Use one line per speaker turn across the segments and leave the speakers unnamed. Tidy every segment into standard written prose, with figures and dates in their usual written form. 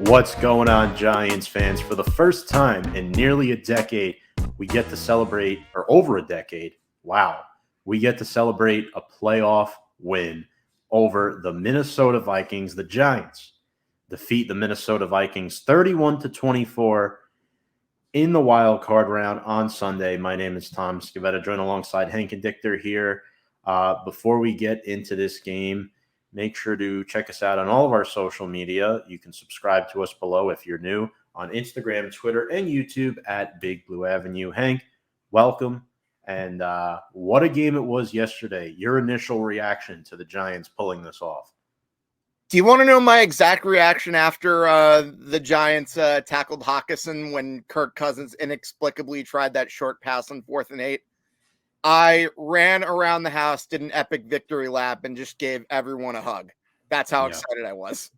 What's going on, Giants fans? For the first time in nearly a decade, we get to celebrate, or over a decade, wow, we get to celebrate a playoff win over the Minnesota Vikings. The Giants defeat the Minnesota Vikings 31-24 in the wild card round on Sunday. My name is Tom Scavetta, joined alongside Hank and Dichter here. Before we get into this game, make sure to check us out on all of our social media. You can subscribe to us below if you're new on Instagram, Twitter, and YouTube at Big Blue Avenue. Hank, welcome. And what a game it was yesterday. Your initial reaction to the Giants pulling this off.
Do you want to know my exact reaction after the Giants tackled Hawkinson when Kirk Cousins inexplicably tried that short pass on 4th and 8? I ran around the house, did an epic victory lap, and just gave everyone a hug. That's how excited I was.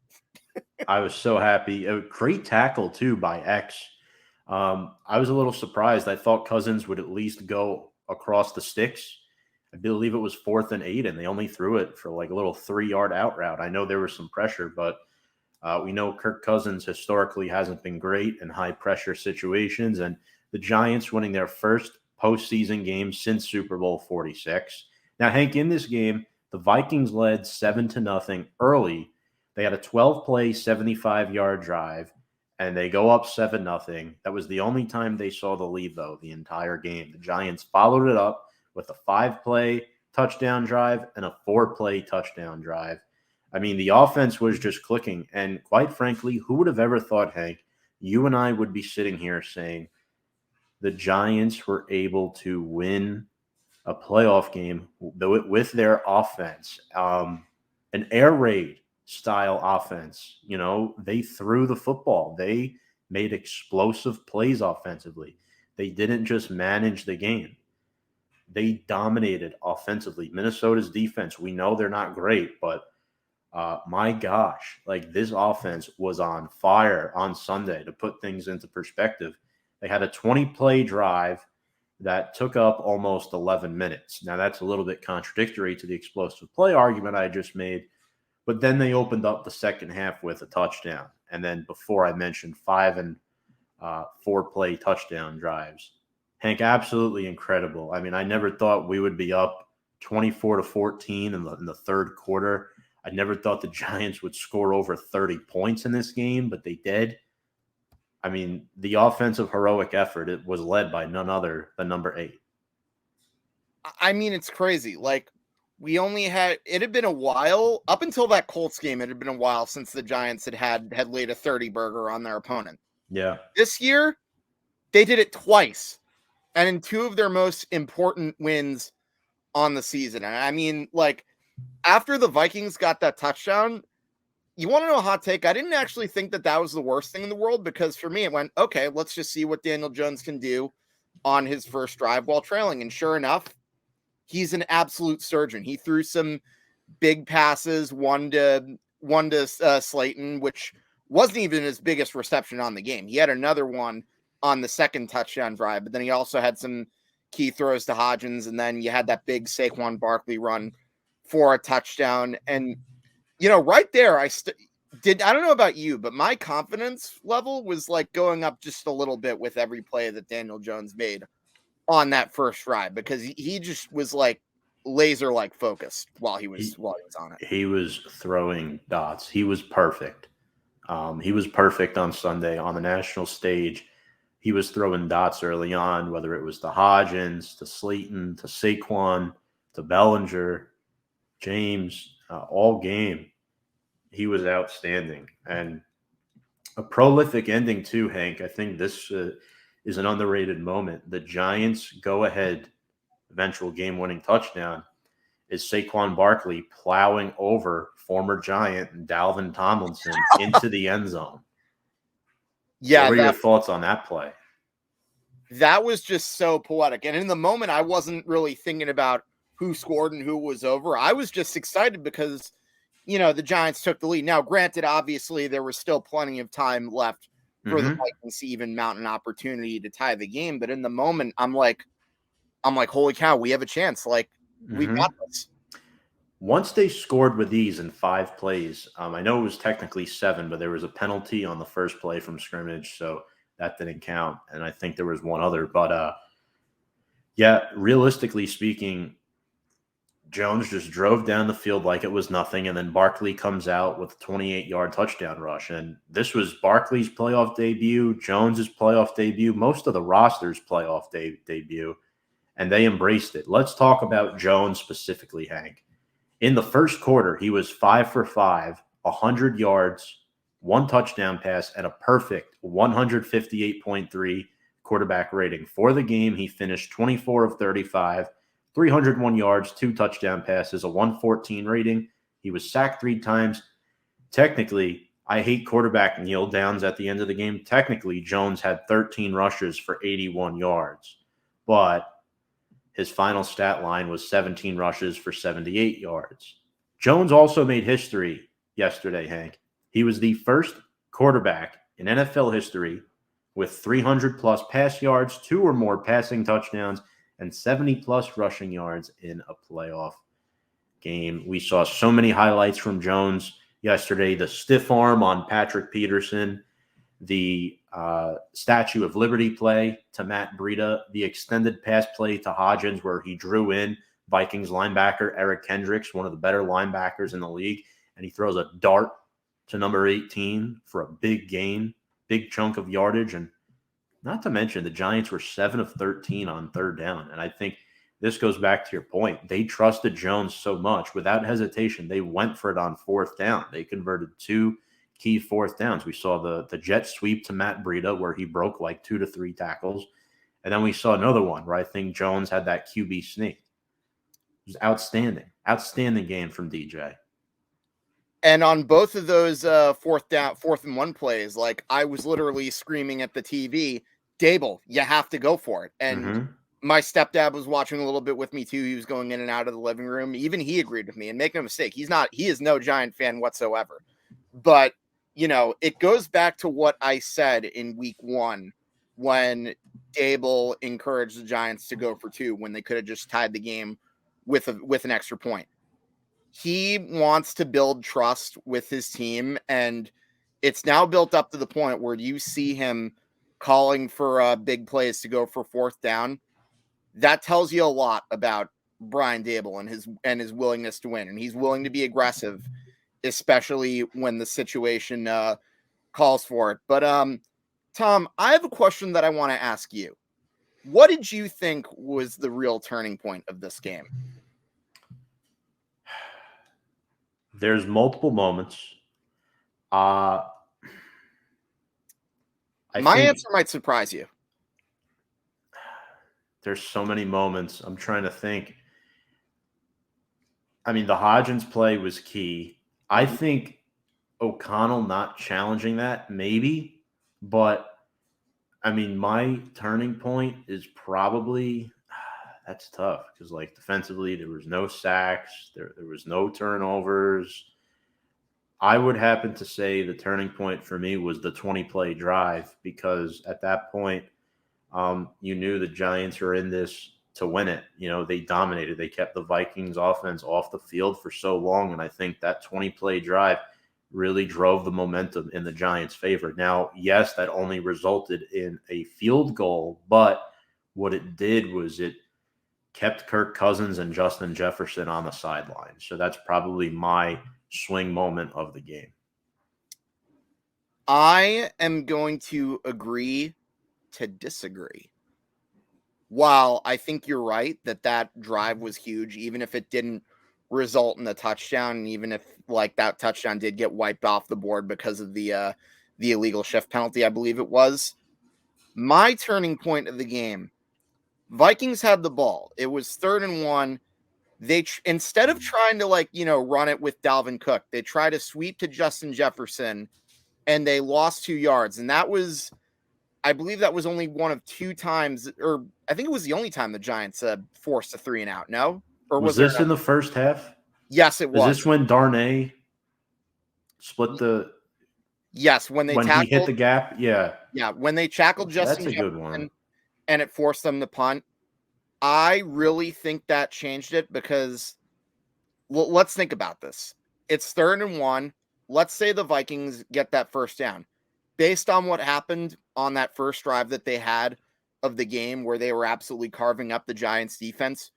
I was so happy. A great tackle, too, by X. I was a little surprised. I thought Cousins would at least go across the sticks. I believe it was 4th and 8, and they only threw it for like a little 3-yard out route. I know there was some pressure, but we know Kirk Cousins historically hasn't been great in high-pressure situations, and the Giants winning their first postseason game since Super Bowl 46. Now, Hank, in this game, the Vikings led 7-0 early. They had a 12-play, 75-yard drive, and they go up 7-0. That was the only time they saw the lead, though, the entire game. The Giants followed it up with a 5-play touchdown drive and a 4-play touchdown drive. I mean, the offense was just clicking. And quite frankly, who would have ever thought, Hank, you and I would be sitting here saying the Giants were able to win a playoff game with their offense, an air raid style offense. You know, they threw the football. They made explosive plays offensively. They didn't just manage the game. They dominated offensively. Minnesota's defense, we know they're not great, but my gosh, like this offense was on fire on Sunday. To put things into perspective, they had a 20-play drive that took up almost 11 minutes. Now, that's a little bit contradictory to the explosive play argument I just made, but then they opened up the second half with a touchdown. And then before I mentioned 5 and 4-play touchdown drives. Hank, absolutely incredible. I mean, I never thought we would be up 24-14 in the third quarter. I never thought the Giants would score over 30 points in this game, but they did. I mean, the offensive heroic effort, it was led by none other than number 8.
I mean, it's crazy. Like, it had been a while, up until that Colts game, it had been a while since the Giants had laid a 30 burger on their opponent.
Yeah.
This year, they did it twice. And in 2 of their most important wins on the season. And I mean, like, after the Vikings got that touchdown, you want to know a hot take? I didn't actually think that was the worst thing in the world, because for me, it went, okay, let's just see what Daniel Jones can do on his first drive while trailing. And sure enough, he's an absolute surgeon. He threw some big passes, one to Slayton, which wasn't even his biggest reception on the game. He had another one on the second touchdown drive, but then he also had some key throws to Hodgins, and then you had that big Saquon Barkley run for a touchdown. And, you know, right there, I don't know about you, but my confidence level was like going up just a little bit with every play that Daniel Jones made on that first drive, because he just was like laser-like focused while he was on it.
He was throwing dots. He was perfect. He was perfect on Sunday on the national stage. He was throwing dots early on, whether it was to Hodgins, to Slayton, to Saquon, to Bellinger, James, all game. He was outstanding. And a prolific ending too, Hank. I think this is an underrated moment. The Giants go ahead, eventual game-winning touchdown, is Saquon Barkley plowing over former Giant Dalvin Tomlinson into the end zone.
Yeah.
What were your thoughts on that play?
That was just so poetic. And in the moment, I wasn't really thinking about who scored and who was over. I was just excited because, you know, the Giants took the lead. Now, granted, obviously, there was still plenty of time left for the Vikings to even mount an opportunity to tie the game. But in the moment, I'm like, holy cow, we have a chance. Like, we got this.
Once they scored with these in 5 plays, I know it was technically 7, but there was a penalty on the first play from scrimmage, so that didn't count. And I think there was one other. But yeah, realistically speaking, Jones just drove down the field like it was nothing, and then Barkley comes out with a 28-yard touchdown rush. And this was Barkley's playoff debut, Jones's playoff debut, most of the roster's playoff debut, and they embraced it. Let's talk about Jones specifically, Hank. In the first quarter, he was 5 for 5, 100 yards, 1 touchdown pass, and a perfect 158.3 quarterback rating. For the game, he finished 24 of 35, 301 yards, 2 touchdown passes, a 114 rating. He was sacked 3 times. Technically, I hate quarterback kneel downs at the end of the game. Technically, Jones had 13 rushes for 81 yards, but his final stat line was 17 rushes for 78 yards. Jones also made history yesterday, Hank. He was the first quarterback in NFL history with 300-plus pass yards, 2 or more passing touchdowns, and 70-plus rushing yards in a playoff game. We saw so many highlights from Jones yesterday. The stiff arm on Patrick Peterson, the Statue of Liberty play to Matt Breida, the extended pass play to Hodgins where he drew in Vikings linebacker Eric Kendricks, one of the better linebackers in the league, and he throws a dart to number 18 for a big gain, big chunk of yardage. And not to mention the Giants were 7 of 13 on third down. And I think this goes back to your point. They trusted Jones so much. Without hesitation, they went for it on fourth down. They converted 2 key fourth downs. We saw the jet sweep to Matt Breida where he broke like 2 to 3 tackles. And then we saw another one where I think Jones had that QB sneak. It was outstanding. Outstanding game from DJ.
And on both of those 4th and 1 plays, like I was literally screaming at the TV, Daboll, you have to go for it. And my stepdad was watching a little bit with me too. He was going in and out of the living room. Even he agreed with me. And make no mistake, he is no Giant fan whatsoever. But you know, it goes back to what I said in week 1 when Daboll encouraged the Giants to go for 2 when they could have just tied the game with an extra point. He wants to build trust with his team, and it's now built up to the point where you see him calling for big plays to go for 4th down. That tells you a lot about Brian Daboll and his willingness to win, and he's willing to be aggressive, especially when the situation calls for it. But Tom, I have a question that I want to ask you. What did you think was the real turning point of this game?
There's multiple moments. My
answer might surprise you.
There's so many moments. I'm trying to think. I mean, the Hodgins play was key. I think O'Connell not challenging that, maybe. But, I mean, my turning point is probably that's tough because, like, defensively, there was no sacks. There was no turnovers. I would happen to say the turning point for me was the 20-play drive because at that point, you knew the Giants were in this to win it. You know, they dominated. They kept the Vikings offense off the field for so long, and I think that 20-play drive really drove the momentum in the Giants' favor. Now, yes, that only resulted in a field goal, but what it did was it kept Kirk Cousins and Justin Jefferson on the sideline. So that's probably my swing moment of the game.
I am going to agree to disagree. While I think you're right that drive was huge, even if it didn't result in a touchdown, and even if like that touchdown did get wiped off the board because of the illegal shift penalty, I believe it was. My turning point of the game, Vikings had the ball. It was 3rd and 1. They instead of trying to run it with Dalvin Cook, they tried to sweep to Justin Jefferson, and they lost 2 yards. And that was, I believe, that was only one of 2 times, or I think it was the only time the Giants forced a 3 and out. No, or
was this in the first half?
Yes, it was.
Is this when Darnay split the?
Yes, when he
hit the gap. Yeah,
when they tackled Justin
Jefferson, good one,
and it forced them to punt. I really think that changed it because let's think about this. It's 3rd and 1. Let's say the Vikings get that first down. Based on what happened on that first drive that they had of the game where they were absolutely carving up the Giants defense,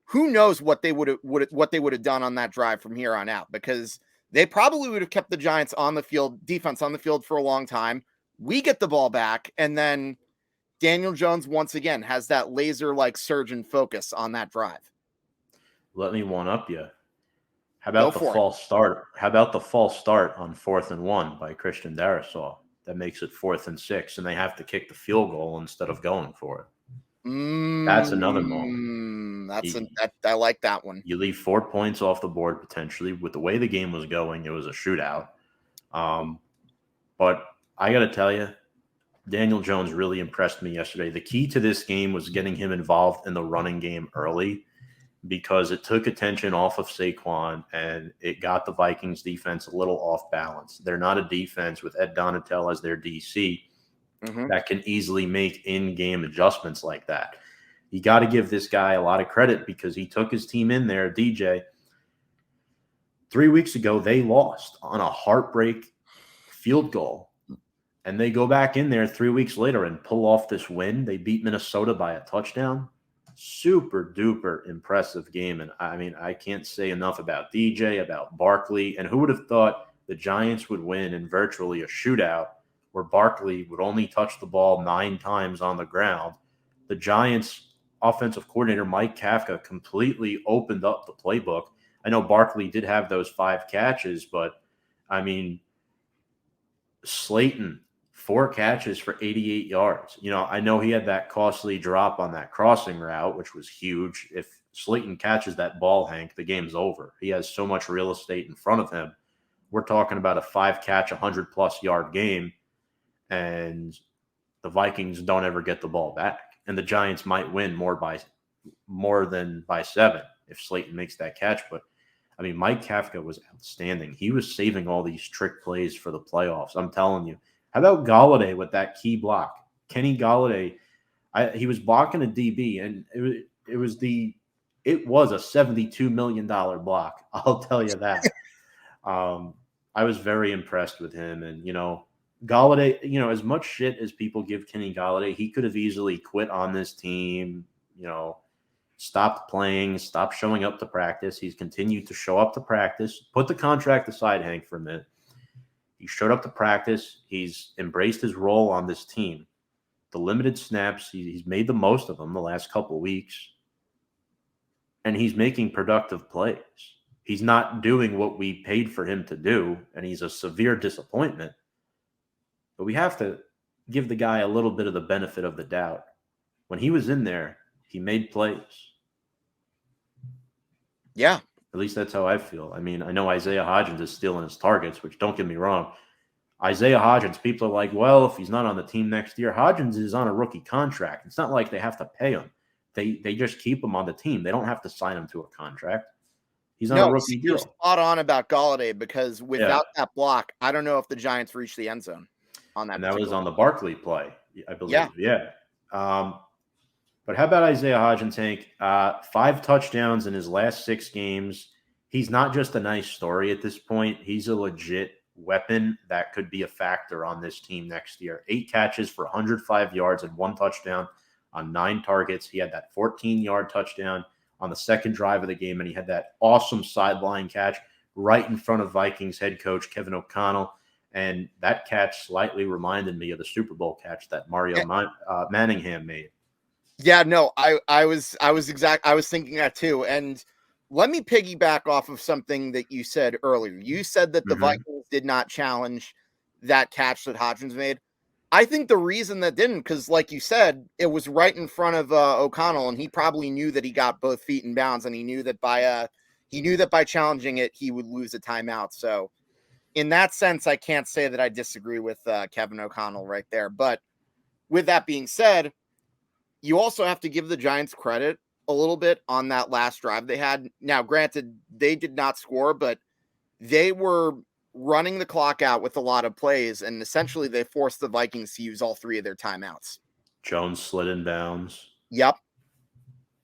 who knows what they would have done on that drive from here on out, because they probably would have kept the Giants on the field, defense on the field for a long time. We get the ball back, and then Daniel Jones once again has that laser-like surgeon focus on that drive.
Let me one up you. How
Go
about the
for it.
false start? How about the false start on 4th and 1 by Christian Darrisaw? That makes it 4th and 6, and they have to kick the field goal instead of going for it. That's another moment.
I like that one.
You leave 4 points off the board potentially. With the way the game was going, it was a shootout. But I got to tell you, Daniel Jones really impressed me yesterday. The key to this game was getting him involved in the running game early, because it took attention off of Saquon and it got the Vikings defense a little off balance. They're not a defense with Ed Donatel as their DC that can easily make in-game adjustments like that. You got to give this guy a lot of credit because he took his team in there. DJ, 3 weeks ago, they lost on a heartbreak field goal. And they go back in there 3 weeks later and pull off this win. They beat Minnesota by a touchdown. Super duper impressive game. And I mean, I can't say enough about DJ, about Barkley. And who would have thought the Giants would win in virtually a shootout where Barkley would only touch the ball 9 times on the ground? The Giants offensive coordinator, Mike Kafka, completely opened up the playbook. I know Barkley did have those 5 catches, but I mean, Slayton, 4 catches for 88 yards. You know, I know he had that costly drop on that crossing route, which was huge. If Slayton catches that ball, Hank, the game's over. He has so much real estate in front of him. We're talking about a 5-catch, 100-plus yard game, and the Vikings don't ever get the ball back. And the Giants might win more than by 7 if Slayton makes that catch. But, I mean, Mike Kafka was outstanding. He was saving all these trick plays for the playoffs. I'm telling you. How about Golladay with that key block? Kenny Golladay, he was blocking a DB, and it was a $72 million block. I'll tell you that. I was very impressed with him, and Golladay. As much shit as people give Kenny Golladay, he could have easily quit on this team. Stopped playing, stopped showing up to practice. He's continued to show up to practice. Put the contract aside, Hank, for a minute. He showed up to practice. He's embraced his role on this team. The limited snaps, he's made the most of them the last couple of weeks. And he's making productive plays. He's not doing what we paid for him to do, and he's a severe disappointment. But we have to give the guy a little bit of the benefit of the doubt. When he was in there, he made plays.
Yeah.
At least that's how I feel. I mean, I know Isaiah Hodgins is stealing his targets, which, don't get me wrong. Isaiah Hodgins, people are like, well, if he's not on the team next year, Hodgins is on a rookie contract. It's not like they have to pay him. They just keep him on the team. They don't have to sign him to a contract. He's on a rookie deal.
You're spot on about Golladay, because without that block, I don't know if the Giants reached the end zone on that.
And that was on the Barkley play, I believe. Yeah. But how about Isaiah Hodgins, Hank? 5 touchdowns in his last 6 games. He's not just a nice story at this point. He's a legit weapon that could be a factor on this team next year. 8 catches for 105 yards and 1 touchdown on 9 targets. He had that 14-yard touchdown on the second drive of the game, and he had that awesome sideline catch right in front of Vikings head coach Kevin O'Connell. And that catch slightly reminded me of the Super Bowl catch that Mario Manningham made.
Yeah, no, I was thinking that too. And let me piggyback off of something that you said earlier. You said that the Vikings did not challenge that catch that Hodgins made. I think the reason that didn't, because like you said, it was right in front of O'Connell, and he probably knew that he got both feet in bounds, and he knew that by challenging it, he would lose a timeout. So in that sense, I can't say that I disagree with Kevin O'Connell right there. But with that being said, you also have to give the Giants credit a little bit on that last drive they had. Now, granted, they did not score, but they were running the clock out with a lot of plays, and essentially they forced the Vikings to use all 3 of their timeouts.
Jones slid in bounds.
Yep.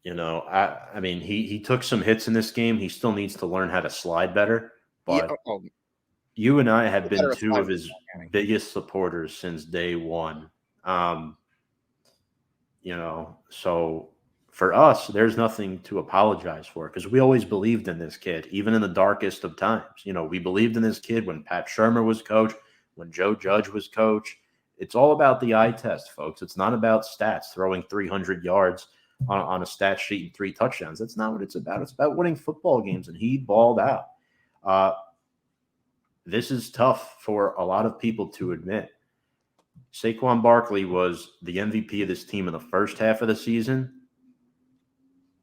I mean, he took some hits in this game. He still needs to learn how to slide better.
Yeah,
But you and I have been
better
two
slide
of his biggest supporters since day one. Um, so for us, there's nothing to apologize for because we always believed in this kid, even in the darkest of times. We believed in this kid when Pat Shermer was coach, when Joe Judge was coach. It's all about the eye test, folks. It's not about stats, throwing 300 yards on a stat sheet and 3 touchdowns. That's not what it's about. It's about winning football games, and he balled out. This is tough for a lot of people to admit. Saquon Barkley was the MVP of this team in the first half of the season.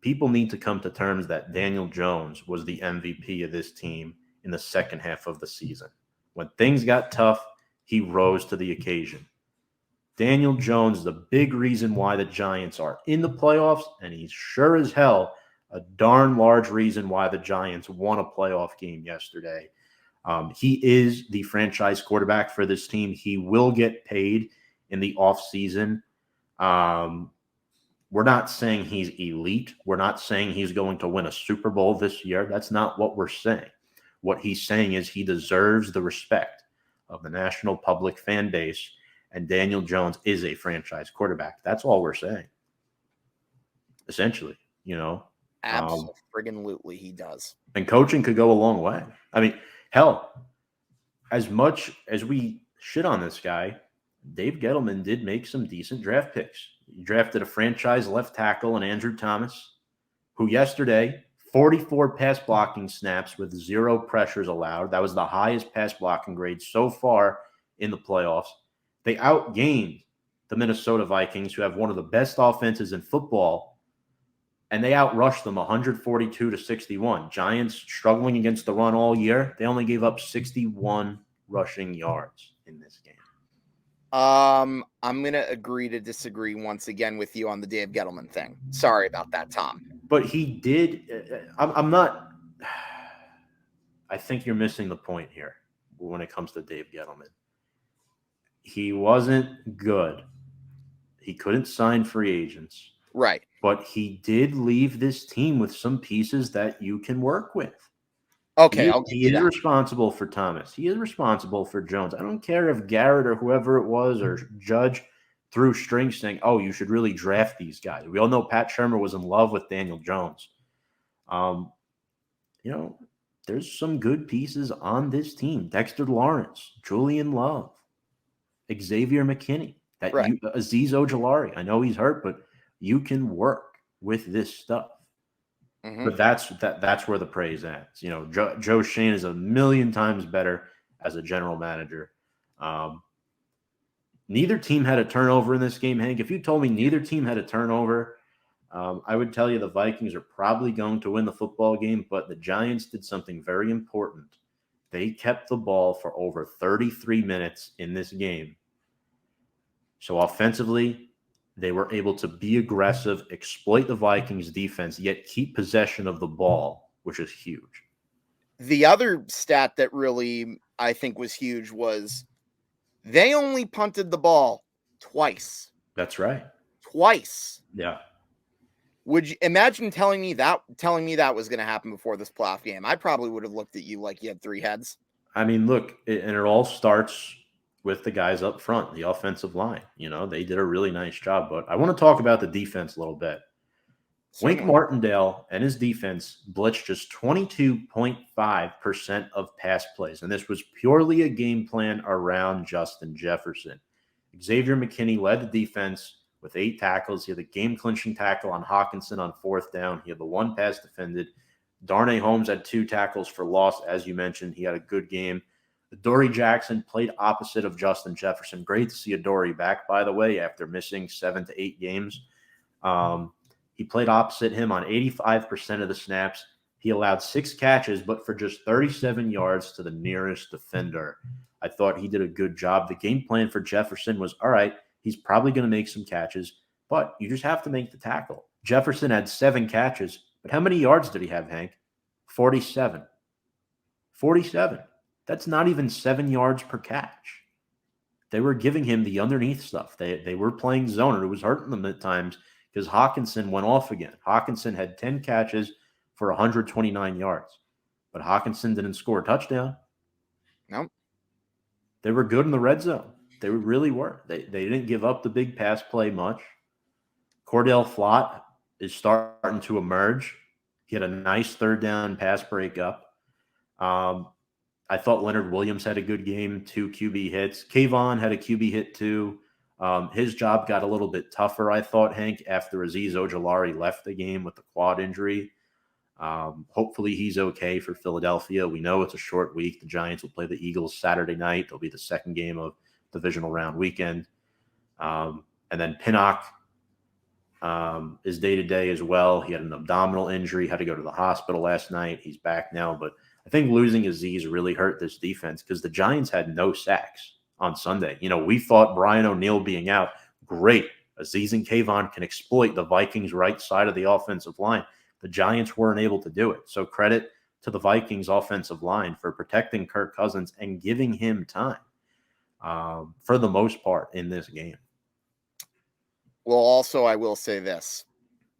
People need to come to terms that Daniel Jones was the MVP of this team in the second half of the season. When things got tough, he rose to the occasion. Daniel Jones is the big reason why the Giants are in the playoffs, and he's sure as hell a darn large reason why the Giants won a playoff game yesterday. He is the franchise quarterback for this team. He will get paid in the offseason. We're not saying he's elite. We're not saying he's going to win a Super Bowl this year. That's not what we're saying. What he's saying is he deserves the respect of the national public fan base, and Daniel Jones is a franchise quarterback. That's all we're saying, essentially,
Absolutely, he does.
And coaching could go a long way. I mean, hell, as much as we shit on this guy, Dave Gettleman did make some decent draft picks. He drafted a franchise left tackle in Andrew Thomas, who yesterday, 44 pass blocking snaps with 0 pressures allowed. That was the highest pass blocking grade so far in the playoffs. They outgained the Minnesota Vikings, who have one of the best offenses in football, and they outrushed them 142-61. Giants struggling against the run all year. They only gave up 61 rushing yards in this game.
I'm going to agree to disagree once again with you on the Dave Gettleman thing. Sorry about that, Tom.
But he did. I'm not. I think you're missing the point here when it comes to Dave Gettleman. He wasn't good. He couldn't sign free agents.
Right.
But he did leave this team with some pieces that you can work with.
Okay,
he is responsible for Thomas. He is responsible for Jones. I don't care if Garrett or whoever it was or Judge threw strings saying, oh, you should really draft these guys. We all know Pat Shermer was in love with Daniel Jones. There's some good pieces on this team. Dexter Lawrence, Julian Love, Xavier McKinney, Azeez Ojulari. I know he's hurt, but you can work with this stuff. Mm-hmm. But that's where the praise ends. Joe Schoen is a million times better as a general manager. Neither team had a turnover in this game, Hank. If you told me neither team had a turnover, I would tell you the Vikings are probably going to win the football game, but the Giants did something very important. They kept the ball for over 33 minutes in this game. So offensively, they were able to be aggressive, exploit the Vikings defense, yet keep possession of the ball, which is huge.
The other stat that really, I think, was huge was they only punted the ball twice.
That's right.
Twice.
Yeah.
Would you imagine telling me that was going to happen before this playoff game? I probably would have looked at you like you had 3 heads.
I mean, look, and it all starts with the guys up front, the offensive line. They did a really nice job. But I want to talk about the defense a little bit. Wink Martindale and his defense blitzed just 22.5% of pass plays, and this was purely a game plan around Justin Jefferson. Xavier McKinney led the defense with 8 tackles. He had the game-clinching tackle on Hawkinson on 4th down. He had the 1 pass defended. Darnay Holmes had 2 tackles for loss, as you mentioned. He had a good game. Adoree Jackson played opposite of Justin Jefferson. Great to see Adoree back, by the way, after missing 7 to 8 games. He played opposite him on 85% of the snaps. He allowed 6 catches, but for just 37 yards to the nearest defender. I thought he did a good job. The game plan for Jefferson was, all right, he's probably going to make some catches, but you just have to make the tackle. Jefferson had 7 catches, but how many yards did he have, Hank? 47. 47. That's not even 7 yards per catch. They were giving him the underneath stuff. They were playing zone, and it was hurting them at times, because Hawkinson went off again. Hawkinson had 10 catches for 129 yards, but Hawkinson didn't score a touchdown.
Nope.
They were good in the red zone. They really were. They didn't give up the big pass play much. Cordell Flott is starting to emerge. He had a nice third down pass breakup. I thought Leonard Williams had a good game, 2 QB hits. Kayvon had a QB hit too. His job got a little bit tougher, I thought, Hank, after Azeez Ojulari left the game with the quad injury. Hopefully he's okay for Philadelphia. We know it's a short week. The Giants will play the Eagles Saturday night. It'll be the second game of divisional round weekend. And then Pinnock is day-to-day as well. He had an abdominal injury, had to go to the hospital last night. He's back now, but I think losing Azeez really hurt this defense because the Giants had no sacks on Sunday. We thought Brian O'Neill being out, great. Azeez and Kayvon can exploit the Vikings' right side of the offensive line. The Giants weren't able to do it. So credit to the Vikings offensive line for protecting Kirk Cousins and giving him time for the most part in this game.
Well, also, I will say this.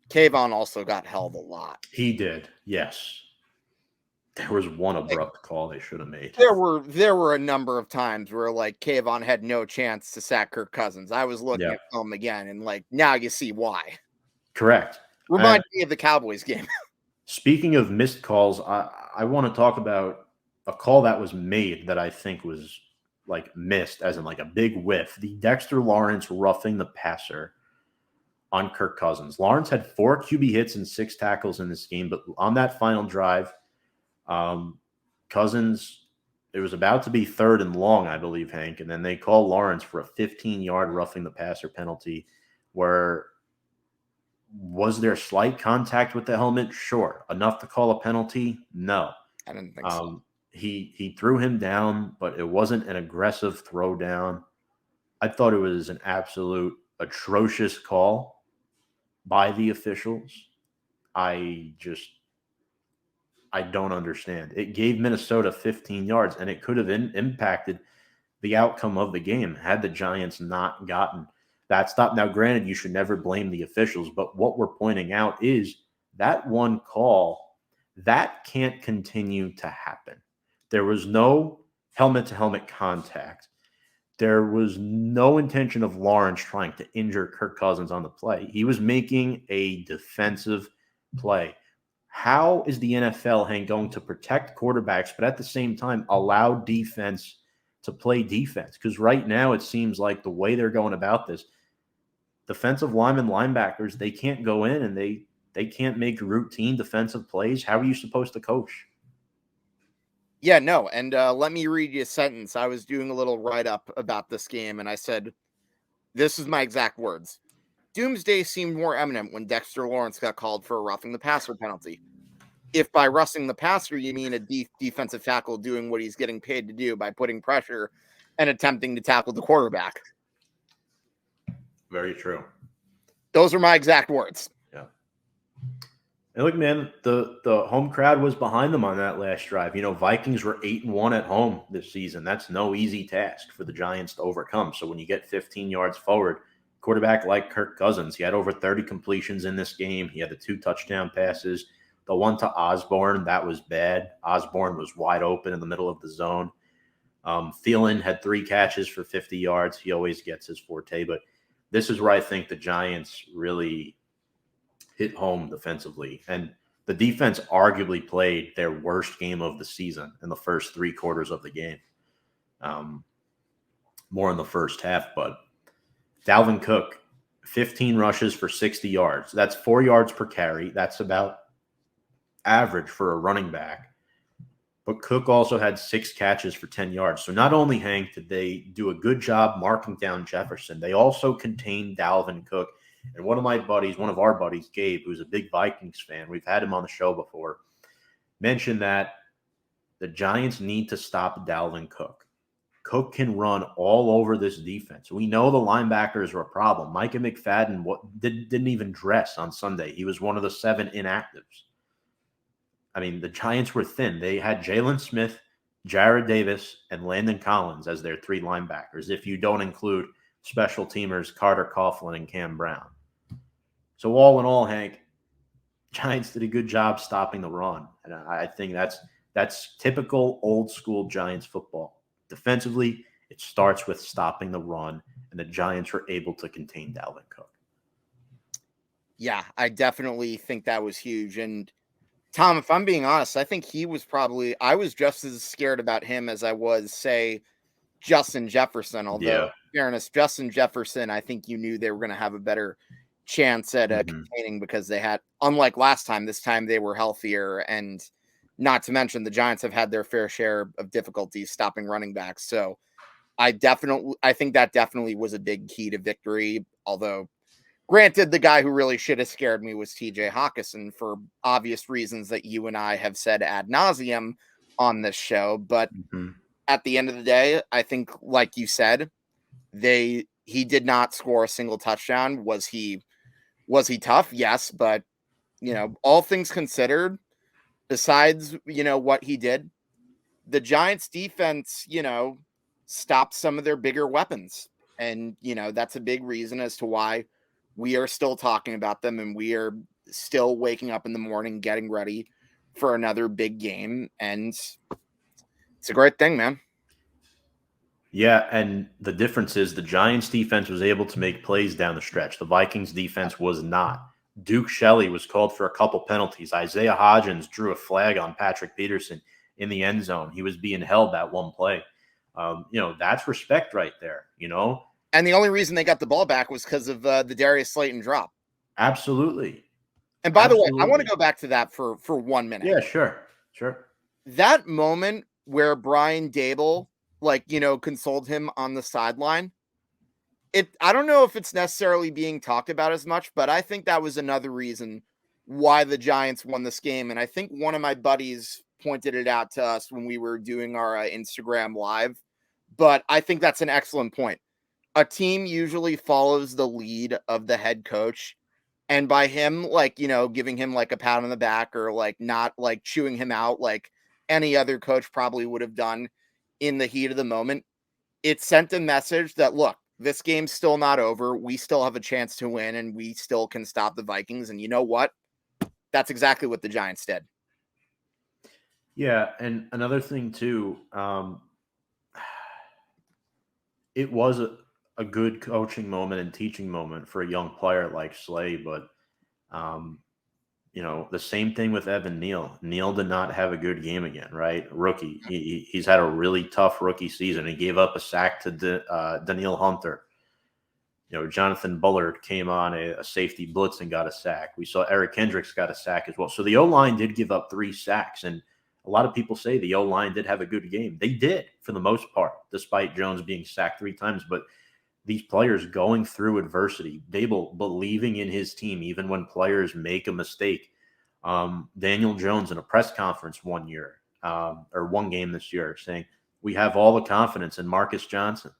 Kayvon also got held a lot.
He did, yes. There was one abrupt call they should have made.
There were a number of times where Kayvon had no chance to sack Kirk Cousins. I was looking at film again, and now you see why.
Correct.
Remind me of the Cowboys game.
Speaking of missed calls, I want to talk about a call that was made that I think was missed, as in a big whiff. The Dexter Lawrence roughing the passer on Kirk Cousins. Lawrence had 4 QB hits and 6 tackles in this game, but on that final drive, Cousins, it was about to be 3rd and long, I believe, Hank, and then they call Lawrence for a 15-yard roughing the passer penalty. Where was there slight contact with the helmet? Sure. Enough to call a penalty? No.
I didn't think so.
He threw him down, but it wasn't an aggressive throw down. I thought it was an absolute atrocious call by the officials. I don't understand. It gave Minnesota 15 yards, and it could have impacted the outcome of the game had the Giants not gotten that stop. Now, granted, you should never blame the officials, but what we're pointing out is that one call, that can't continue to happen. There was no helmet-to-helmet contact. There was no intention of Lawrence trying to injure Kirk Cousins on the play. He was making a defensive play. How is the NFL, Hank, going to protect quarterbacks, but at the same time allow defense to play defense? Because right now it seems like the way they're going about this, defensive linemen, linebackers, they can't go in and they can't make routine defensive plays. How are you supposed to coach?
Yeah, no. And let me read you a sentence. I was doing a little write-up about this game, and I said, this is my exact words. Doomsday seemed more imminent when Dexter Lawrence got called for a roughing the passer penalty. If by roughing the passer you mean a defensive tackle doing what he's getting paid to do by putting pressure and attempting to tackle the quarterback.
Very true.
Those are my exact words.
Yeah. And look, man, the home crowd was behind them on that last drive. Vikings were 8-1 at home this season. That's no easy task for the Giants to overcome. So when you get 15 yards forward, quarterback like Kirk Cousins, he had over 30 completions in this game. He had the 2 touchdown passes. The one to Osborne, that was bad. Osborne was wide open in the middle of the zone. Thielen had 3 catches for 50 yards. He always gets his forte. But this is where I think the Giants really hit home defensively. And the defense arguably played their worst game of the season in the first 3 quarters of the game. More in the first half, but Dalvin Cook, 15 rushes for 60 yards. That's 4 yards per carry. That's about average for a running back. But Cook also had 6 catches for 10 yards. So not only, Hank, did they do a good job marking down Jefferson, they also contained Dalvin Cook. And one of our buddies, Gabe, who's a big Vikings fan, we've had him on the show before, mentioned that the Giants need to stop Dalvin Cook. Cook can run all over this defense. We know the linebackers are a problem. Micah McFadden didn't even dress on Sunday. He was one of the 7 inactives. I mean, the Giants were thin. They had Jalen Smith, Jared Davis, and Landon Collins as their 3 linebackers, if you don't include special teamers Carter Coughlin and Cam Brown. So all in all, Hank, Giants did a good job stopping the run, and I think that's typical old school Giants football. Defensively, it starts with stopping the run, and the Giants were able to contain Dalvin Cook.
Yeah, I definitely think that was huge. And Tom, if I'm being honest, I think I was just as scared about him as I was, say, Justin Jefferson. Although,
Yeah.
in fairness, Justin Jefferson, I think you knew they were going to have a better chance at containing, because they had, unlike last time, this time they were healthier. And not to mention, the Giants have had their fair share of difficulties stopping running backs. So I think that definitely was a big key to victory. Although, granted, the guy who really should have scared me was TJ Hawkinson, for obvious reasons that you and I have said ad nauseum on this show. But
Mm-hmm.
at the end of the day, I think, like you said, he did not score a single touchdown. Was he tough? Yes, but all things considered, besides what he did, the Giants defense, stopped some of their bigger weapons. And, that's a big reason as to why we are still talking about them, and we are still waking up in the morning getting ready for another big game. And it's a great thing, man.
Yeah, and the difference is the Giants defense was able to make plays down the stretch. The Vikings defense was not. Duke Shelley was called for a couple penalties. Isaiah Hodgins drew a flag on Patrick Peterson in the end zone. He was being held that one play. That's respect right there,
And the only reason they got the ball back was because of the Darius Slayton drop.
Absolutely.
And by the way, I want to go back to that for 1 minute.
Yeah, sure.
That moment where Brian Daboll, consoled him on the sideline, I don't know if it's necessarily being talked about as much, but I think that was another reason why the Giants won this game. And I think one of my buddies pointed it out to us when we were doing our Instagram live. But I think that's an excellent point. A team usually follows the lead of the head coach. And by him, giving him a pat on the back, or not chewing him out like any other coach probably would have done in the heat of the moment, it sent a message that, look, this game's still not over. We still have a chance to win, and we still can stop the Vikings. And you know what? That's exactly what the Giants did.
Yeah, and another thing too, it was a good coaching moment and teaching moment for a young player like Slay, but the same thing with Evan Neal. Neal did not have a good game again, right? Rookie. He's had a really tough rookie season. He gave up a sack to Danielle Hunter. Jonathan Bullard came on a safety blitz and got a sack. We saw Eric Kendricks got a sack as well. So the O-line did give up 3 sacks, and a lot of people say the O-line did have a good game. They did, for the most part, despite Jones being sacked 3 times. But these players going through adversity, Daboll believing in his team, even when players make a mistake. Daniel Jones in a press conference one game this year saying, we have all the confidence in Marcus Johnson.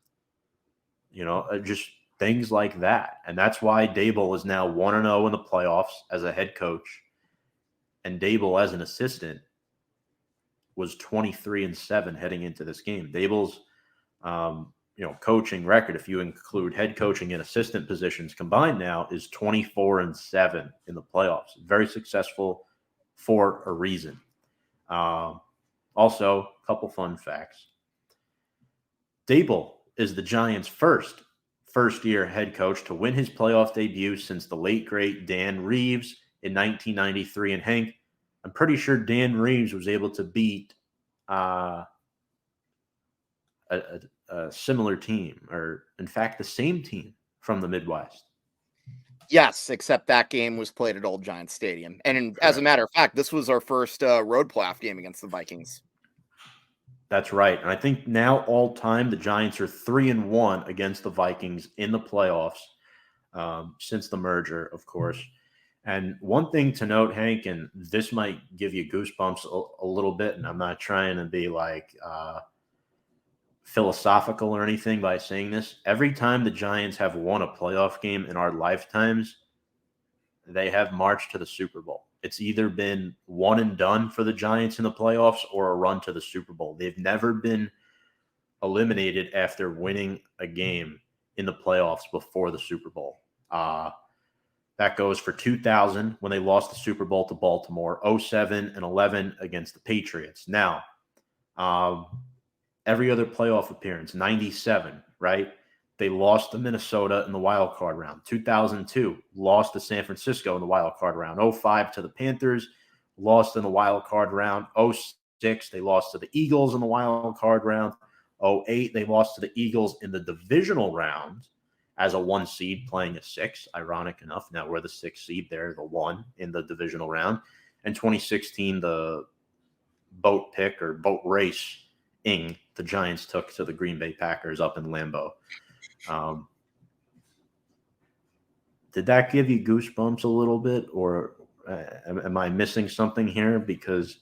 Just things like that. And that's why Daboll is now 1-0 in the playoffs as a head coach. And Daboll as an assistant was 23-7 heading into this game. Daboll's coaching record, if you include head coaching and assistant positions combined now, is 24-7 in the playoffs. Very successful for a reason. Also, a couple fun facts. Daboll is the Giants' first-year head coach to win his playoff debut since the late, great Dan Reeves in 1993. And Hank, I'm pretty sure Dan Reeves was able to beat a similar team, or in fact, the same team from the Midwest.
Yes, except that game was played at Old Giant Stadium. And as a matter of fact, this was our first road playoff game against the Vikings.
That's right. And I think now all time, the Giants are 3-1 against the Vikings in the playoffs since the merger, of course. And one thing to note, Hank, and this might give you goosebumps a little bit, and I'm not trying to be philosophical or anything by saying this. Every time the Giants have won a playoff game in our lifetimes, they have marched to the Super Bowl. It's either been one and done for the Giants in the playoffs or a run to the Super Bowl. They've never been eliminated after winning a game in the playoffs before the Super Bowl. That goes for 2000 when they lost the Super Bowl to Baltimore, 07 and 11 against the Patriots. Now, every other playoff appearance, 97, right? They lost to Minnesota in the wild card round. 2002, lost to San Francisco in the wild card round. 05 to the Panthers, lost in the wild card round. 06, they lost to the Eagles in the wild card round. 08, they lost to the Eagles in the divisional round as a 1 seed playing a 6. Ironic enough, now we're the 6 seed. They're the 1 in the divisional round. And 2016, the boat race the Giants took to the Green Bay Packers up in Lambeau. Did that give you goosebumps a little bit, or am I missing something here? Because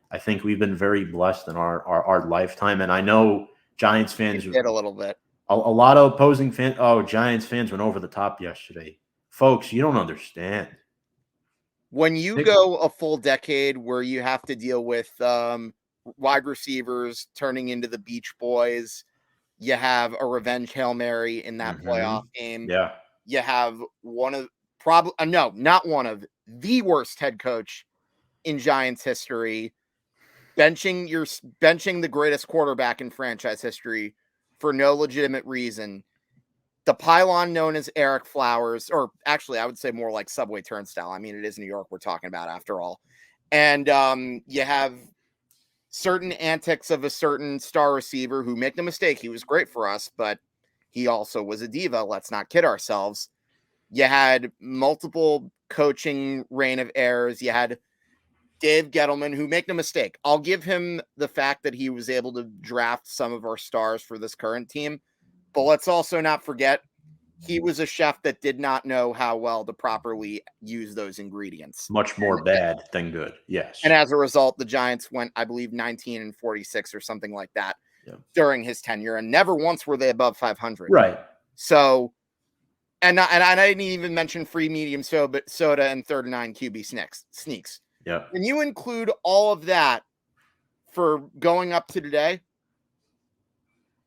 I think we've been very blessed in our lifetime, and I know Giants fans
did a little bit.
A lot of opposing fans. Oh, Giants fans went over the top yesterday, folks. You don't understand.
When you go a full decade where you have to deal with wide receivers turning into the Beach Boys, you have a revenge Hail Mary in that playoff game.
Yeah.
You have not one of the worst head coach in Giants history, benching the greatest quarterback in franchise history for no legitimate reason. The pylon known as Eric Flowers, or actually I would say more like Subway Turnstile. I mean, it is New York we're talking about after all. And you have certain antics of a certain star receiver who, make no mistake, he was great for us, but he also was a diva. Let's not kid ourselves. You had multiple coaching reign of errors. You had Dave Gettleman, who, make no mistake, I'll give him the fact that he was able to draft some of our stars for this current team. But let's also not forget, he was a chef that did not know how well to properly use those ingredients.
Much more bad than good. Yes.
And as a result, the Giants went, I believe, 19-46 or something like that during his tenure. And never once were they above 500.
Right.
So, and I didn't even mention free medium soda and 3rd and 9 QB sneaks.
Yeah.
When you include all of that for going up to today,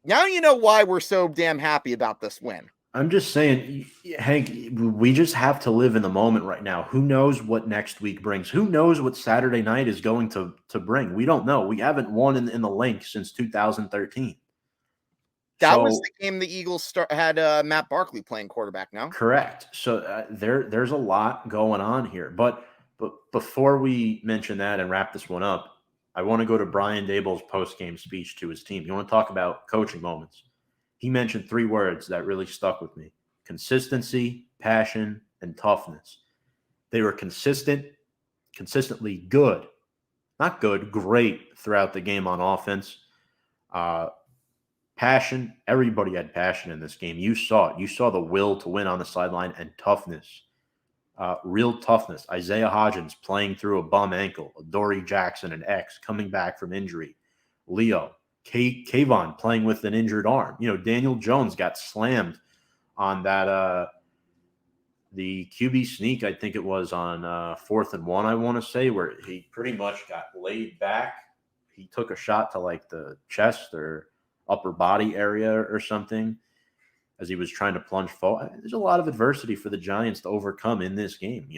now you know why we're so damn happy about this win.
I'm just saying, Hank, we just have to live in the moment right now. Who knows what next week brings? Who knows what Saturday night is going to bring? We don't know. We haven't won in the link since 2013.
That was the game the Eagles had Matt Barkley playing quarterback now.
Correct. So there's a lot going on here. But before we mention that and wrap this one up, I want to go to Brian Daboll's post-game speech to his team. You want to talk about coaching moments? He mentioned 3 words that really stuck with me: consistency, passion, and toughness. They were consistently good. Not good, great throughout the game on offense. Passion, everybody had passion in this game. You saw it. You saw the will to win on the sideline, and toughness. Real toughness. Isaiah Hodgins playing through a bum ankle. Dory Jackson, an ex, coming back from injury. Leo. Kayvon playing with an injured arm. Daniel Jones got slammed on that the QB sneak, I think it was on 4th and 1, I want to say, where he pretty much got laid back. He took a shot to like the chest or upper body area or something as he was trying to plunge forward. There's a lot of adversity for the Giants to overcome in this game.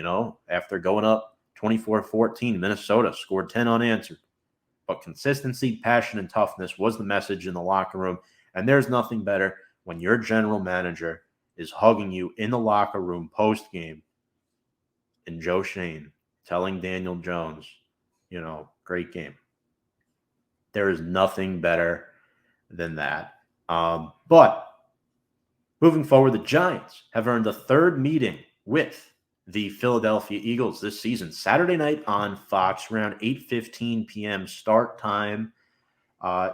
After going up 24-14, Minnesota scored 10 unanswered. But consistency, passion, and toughness was the message in the locker room. And there's nothing better when your general manager is hugging you in the locker room post-game and Joe Shane telling Daniel Jones, great game. There is nothing better than that. But moving forward, the Giants have earned a 3rd meeting with the Philadelphia Eagles this season. Saturday night on Fox, around 8:15 p.m. start time.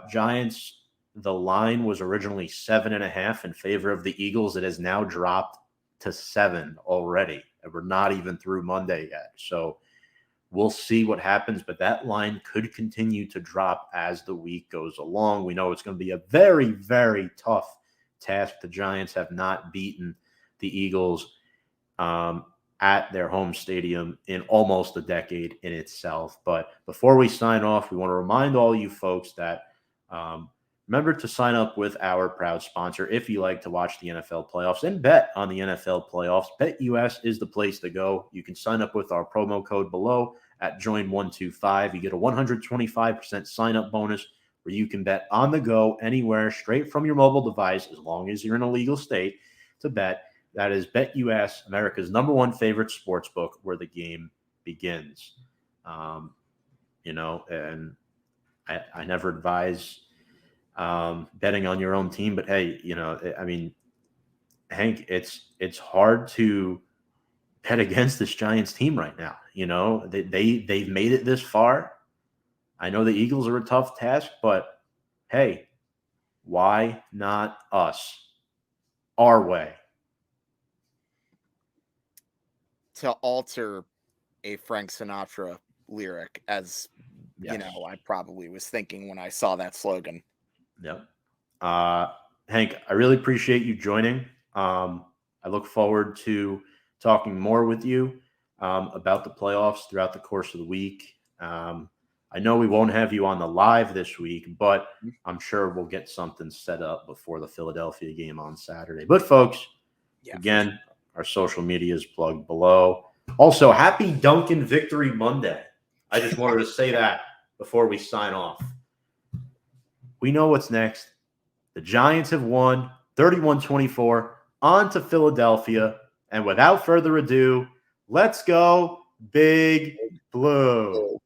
Giants, the line was originally 7.5 in favor of the Eagles. It has now dropped to 7 already. And we're not even through Monday yet. So we'll see what happens, but that line could continue to drop as the week goes along. We know it's going to be a very, very tough task. The Giants have not beaten the Eagles at their home stadium in almost a decade in itself. But before we sign off, we want to remind all you folks that remember to sign up with our proud sponsor if you like to watch the NFL playoffs and bet on the NFL playoffs. BetUS is the place to go. You can sign up with our promo code below at join125. You get a 125% sign-up bonus where you can bet on the go anywhere straight from your mobile device as long as you're in a legal state to bet. That is BetUS, America's #1 favorite sports book where the game begins. And I never advise betting on your own team, but hey, I mean, Hank, it's hard to bet against this Giants team right now. They've made it this far. I know the Eagles are a tough task, but hey, why not us? Our way.
To alter a Frank Sinatra lyric, as
Yes.
I probably was thinking when I saw that slogan.
Yep. Hank, I really appreciate you joining. I look forward to talking more with you about the playoffs throughout the course of the week. I know we won't have you on the live this week, but I'm sure we'll get something set up before the Philadelphia game on Saturday. But folks, again, our social media is plugged below. Also, happy Duncan Victory Monday. I just wanted to say that before we sign off. We know what's next. The Giants have won 31-24 on to Philadelphia. And without further ado, let's go Big Blue.